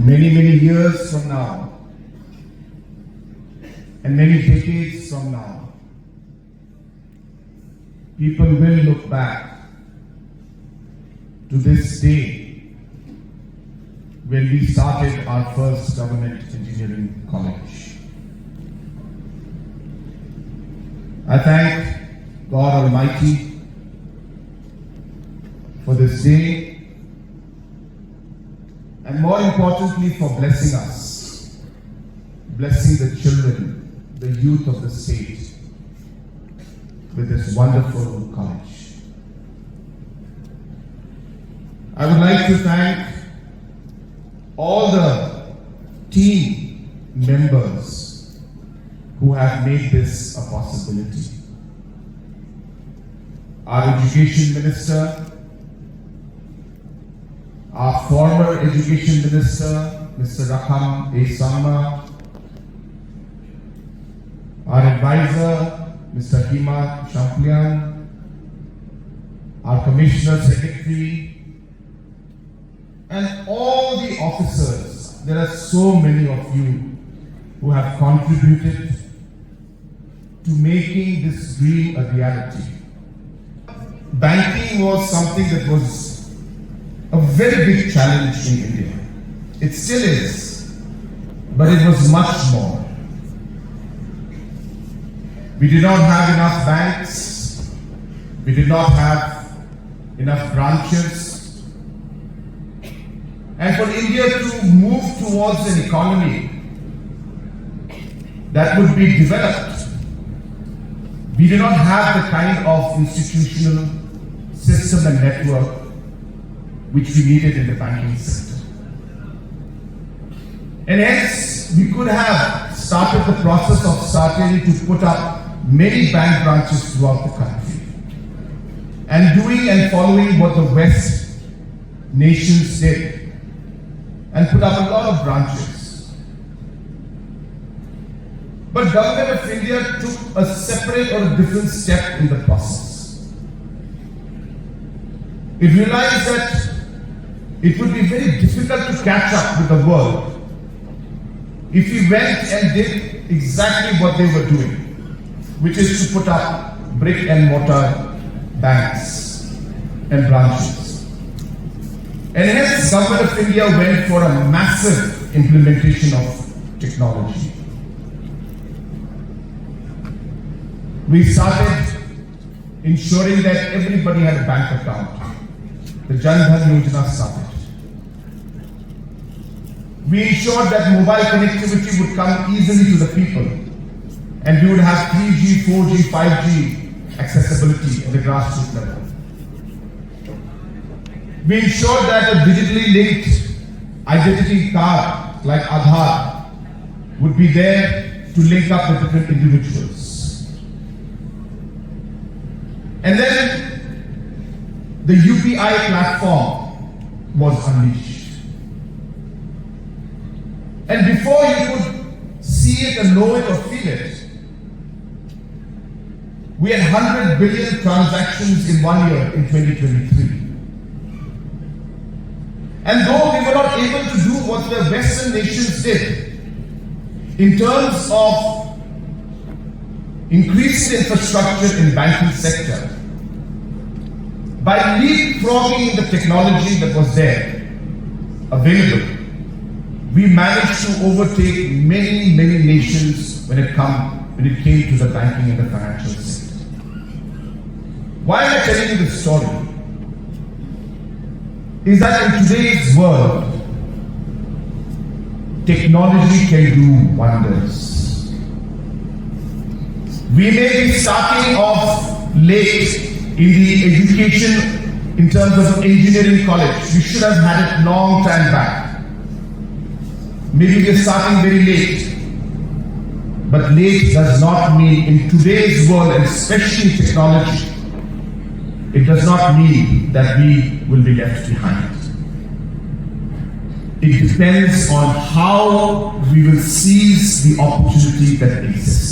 many years from now, and many decades from now, people will look back to this day when we started our first government engineering college. I thank God Almighty for this day, and more importantly for blessing us, blessing the children, the youth of the state with this wonderful college. I would like to thank all the team members who have made this a possibility. Our Education Minister, our former Education Minister, Mr. Rangbah, our advisor, Mr. Hima Champlian, our Commissioner Secretary, and all the officers. There are so many of you who have contributed to making this dream a reality. Banking was something that was a very big challenge in India. It still is, but it was much more. We did not have enough banks, we did not have enough branches, and for India to move towards an economy that would be developed, we did not have the kind of institutional system and network which we needed in the banking sector. And hence, we could have started the process of starting to put up many bank branches throughout the country, and doing and following what the West nations did, and put up a lot of branches. But Government of India took a separate or a different step in the process. It realized that it would be very difficult to catch up with the world if we went and did exactly what they were doing, which is to put up brick and mortar banks and branches. And hence, Government of India went for a massive implementation of technology. We started ensuring that everybody had a bank account. The Jan Dhan Yojana started. We ensured that mobile connectivity would come easily to the people, and we would have 3G, 4G, 5G accessibility at the grassroots level. We ensured that a digitally linked identity card like Aadhaar would be there to link up with different individuals. And then the UPI platform was unleashed. And before you could see it and know it or feel it, we had 100 billion transactions in 1 year in 2023. And though we were not able to do what the Western nations did in terms of increasing the infrastructure in banking sector, by leapfrogging the technology that was there, available, we managed to overtake many nations when it came to the banking and the financial sector. Why am I telling you this story? Is that in today's world, technology can do wonders. We may be starting off late in the education in terms of engineering college. We should have had it long time back. Maybe we are starting very late. But late does not mean, in today's world, and especially technology, it does not mean that we will be left behind. It depends on how we will seize the opportunity that exists.